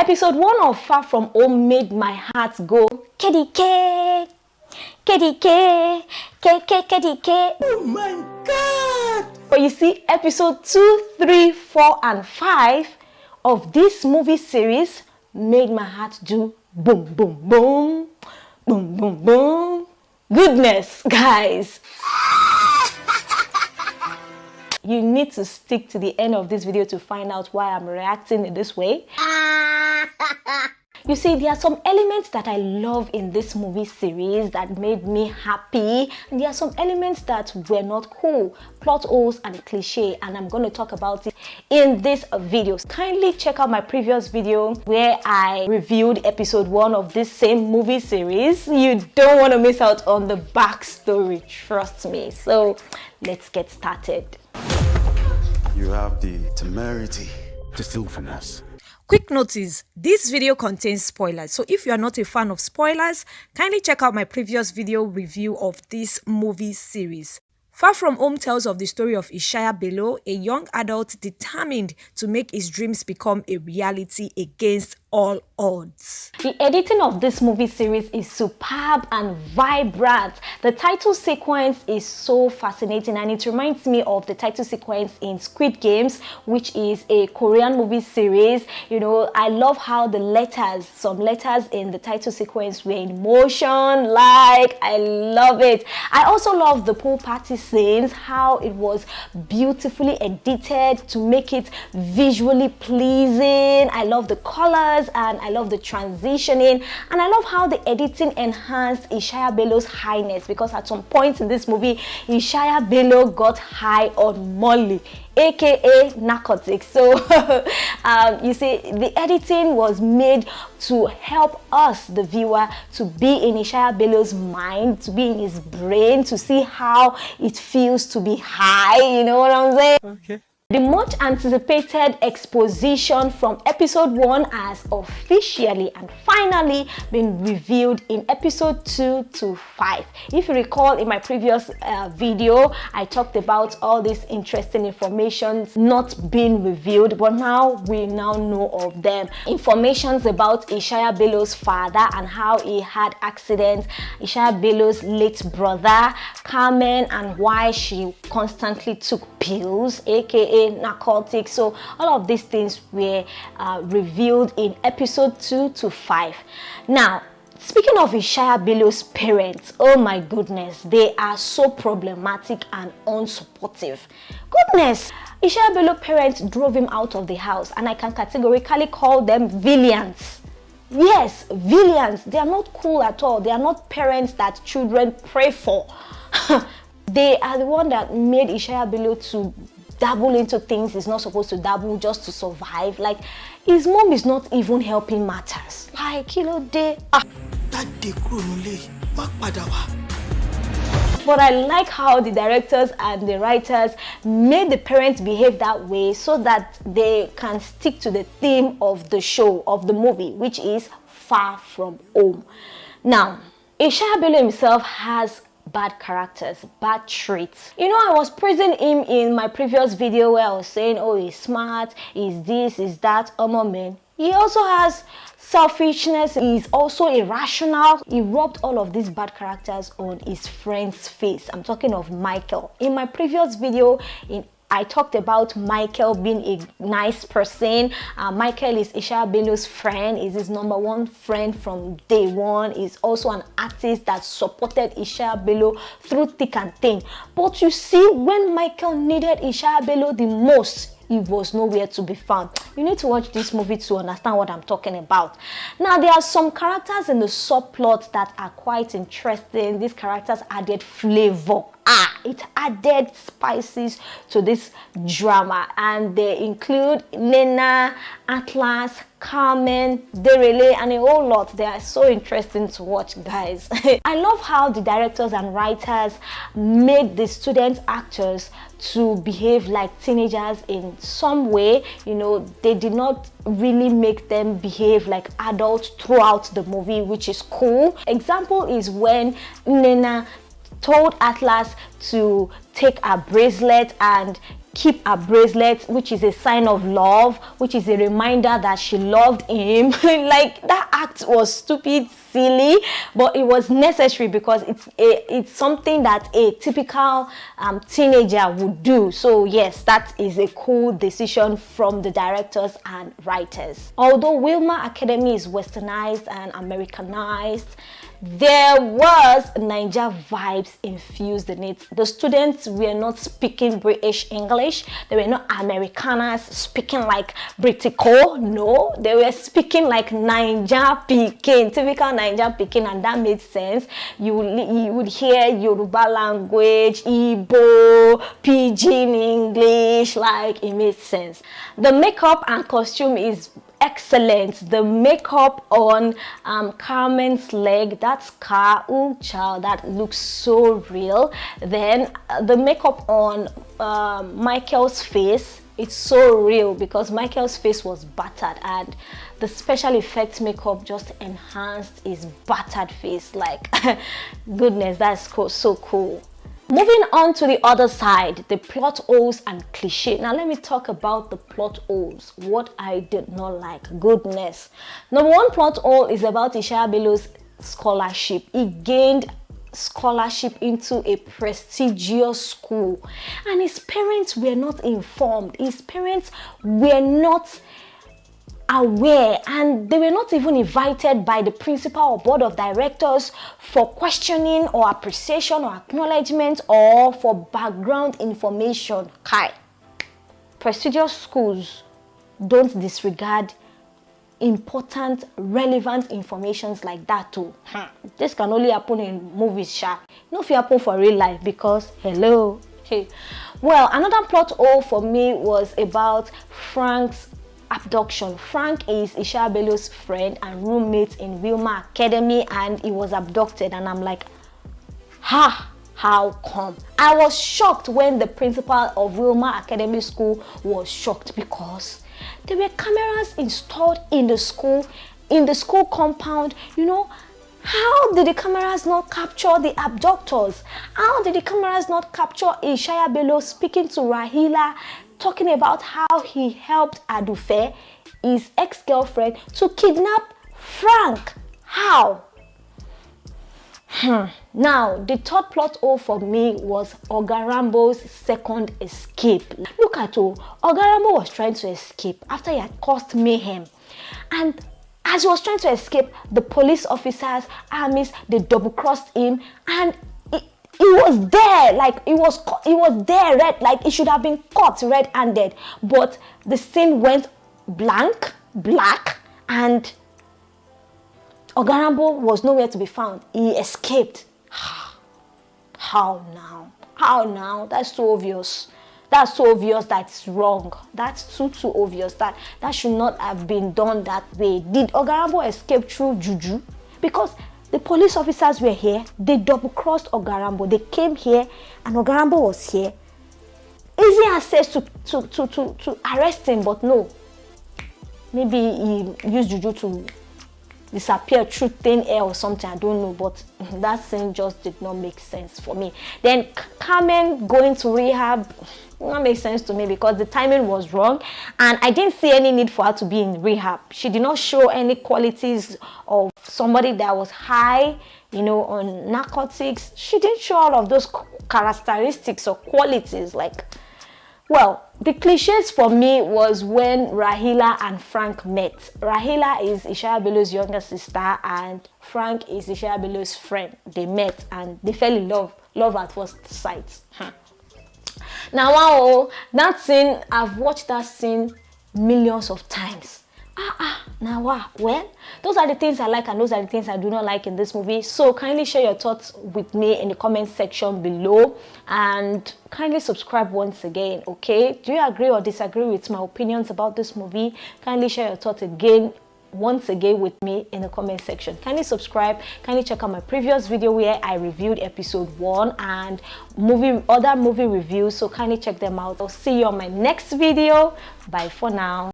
Episode 1 of Far From Home made my heart go KDK, KDK, KDK. Oh my God! But you see, episode 2, 3, 4, and 5 of this movie series made my heart do boom, boom, boom, boom, boom, boom. Goodness, guys. You need to stick to the end of this video to find out why I'm reacting in this way. You see, there are some elements that I love in this movie series that made me happy, and there are some elements that were not cool, plot holes and cliche, and I'm going to talk about it in this video. Kindly check out my previous video where I reviewed episode 1 of this same movie series. You don't want to miss out on the backstory, trust me. So let's get started. You have the temerity to steal from us. Quick notice, this video contains spoilers, so if you are not a fan of spoilers, kindly check out my previous video review of this movie series. Far From Home tells of the story of Ishaya Bello, a young adult determined to make his dreams become a reality against all odds. The editing of this movie series is superb and vibrant. The title sequence is so fascinating, and it reminds me of the title sequence in Squid Games, which is a Korean movie series. You know, I love how the letters, some letters in the title sequence were in motion. Like, I love it. I also love the pool party scenes, how it was beautifully edited to make it visually pleasing. I love the colors and I love the transitioning, and I love how the editing enhanced Ishaya Bello's highness, because at some point in this movie Ishaya Bello got high on Molly, aka narcotics. So you see, the editing was made to help us, the viewer, to be in Ishaya Bello's mind, to be in his brain, to see how it feels to be high. You know what I'm saying? Okay. The much anticipated exposition from episode 1 has officially and finally been revealed in episode 2 to 5. If you recall, in my previous video, I talked about all this interesting information not being revealed, but now we now know of them. Informations about Ishaya Bello's father and how he had accidents, Ishaya Bello's late brother, Carmen, and why she constantly took pills, aka narcotics. So all of these things were revealed in episode 2 to 5. Now, speaking of Ishaya Bello's parents, oh my goodness, they are so problematic and unsupportive. Goodness, Ishaya Bello's parents drove him out of the house, and I can categorically call them villains. Yes, villains. They are not cool at all. They are not parents that children pray for. They are the one that made Ishaya Bello to dabble into things he's not supposed to dabble just to survive. Like, his mom is not even helping matters. Like, you know, But I like how the directors and the writers made the parents behave that way so that they can stick to the theme of the show, of the movie, which is Far From Home. Now, Ishaya Bello himself has bad characters, bad traits. You know, I was praising him in my previous video where I was saying, oh, he's smart, he's this, he's that. Man, he also has selfishness. He's also irrational. He rubbed all of these bad characters on his friend's face. I'm talking of Michael. In my previous video, I talked about Michael being a nice person. Michael is Ishaya Bello's friend. He's his #1 friend from day one. He's also an artist that supported Ishaya Bello through thick and thin. But you see, when Michael needed Ishaya Bello the most, he was nowhere to be found. You need to watch this movie to understand what I'm talking about. Now, there are some characters in the subplot that are quite interesting. These characters added flavor. It added spices to this drama, and they include Nena, Atlas, Carmen, Derele, and a whole lot. They are so interesting to watch, guys. I love how the directors and writers made the student actors to behave like teenagers in some way. You know, they did not really make them behave like adults throughout the movie, which is cool. Example is when Nena told Atlas to take a bracelet, and keep her bracelet, which is a sign of love, which is a reminder that she loved him. Like, that act was stupid, silly, but it was necessary because it's something that a typical teenager would do. So yes, that is a cool decision from the directors and writers. Although Wilma Academy is westernized and Americanized, there was Niger vibes infused in it. The students were not speaking British English. They were not Americaners speaking like Britico. No, they were speaking like Niger Peking, typical Niger Peking, and that made sense. You would hear Yoruba language, Igbo, Pidgin English, like it made sense. The makeup and costume is excellent. The makeup on Carmen's leg, that scar, oh child, that looks so real. Then the makeup on Michael's face, it's so real because Michael's face was battered, and the special effects makeup just enhanced his battered face. Like, goodness, that's cool, so cool. Moving on to the other side, the plot holes and cliche. Now let me talk about the plot holes, what I did not like. Goodness. Number one plot hole is about Ishaya Bello's scholarship. He gained scholarship into a prestigious school, and his parents were not informed. His parents were not aware, and they were not even invited by the principal or board of directors for questioning or appreciation or acknowledgement or for background information. Kai, prestigious schools don't disregard important, relevant informations like that too. This can only happen in movies, sha. No, if it happen for real life, because hello. Okay. Well, another plot hole for me was about Frank's abduction. Frank is Ishaya Bello's friend and roommate in Wilma Academy, and he was abducted, and I'm like, how come? I was shocked when the principal of Wilma Academy School was shocked, because there were cameras installed in the school compound. You know, how did the cameras not capture the abductors? How did the cameras not capture Ishaya Bello speaking to Rahila, talking about how he helped Adufe, his ex-girlfriend, to kidnap Frank? How? Now, the third plot hole for me was Ogarambo's second escape. Look at Ogarambo was trying to escape after he had caused mayhem. And as he was trying to escape, the police officers, armies, they double-crossed him, and he was there, like he was there, like he should have been caught red-handed. But the scene went black, and Ogarambo was nowhere to be found. He escaped. How now? That's so obvious. That's so obvious that it's wrong. That's too obvious. That should not have been done that way. Did Ogarambo escape through juju? Because the police officers were here. They double-crossed Ogarambo. They came here, and Ogarambo was here. Easy access to arrest him, but no. Maybe he used juju to disappear through thin air or something, I don't know, but that scene just did not make sense for me. Then Carmen going to rehab, not make sense to me because the timing was wrong, and I didn't see any need for her to be in rehab. She did not show any qualities of somebody that was high, you know, on narcotics. She didn't show all of those characteristics or qualities. Like, well, the cliches for me was when Rahila and Frank met. Rahila is Ishaya Bello's younger sister, and Frank is Ishaya Bello's friend. They met and they fell in love at first sight. Now, wow, that scene, I've watched that scene millions of times. Now, wow, well, those are the things I like and those are the things I do not like in this movie. So kindly share your thoughts with me in the comment section below, and kindly subscribe once again, okay? Do you agree or disagree with my opinions about this movie? Kindly share your thoughts once again with me in the comment section. Kindly subscribe, kindly check out my previous video where I reviewed episode 1 and other movie reviews, so kindly check them out. I'll see you on my next video. Bye for now.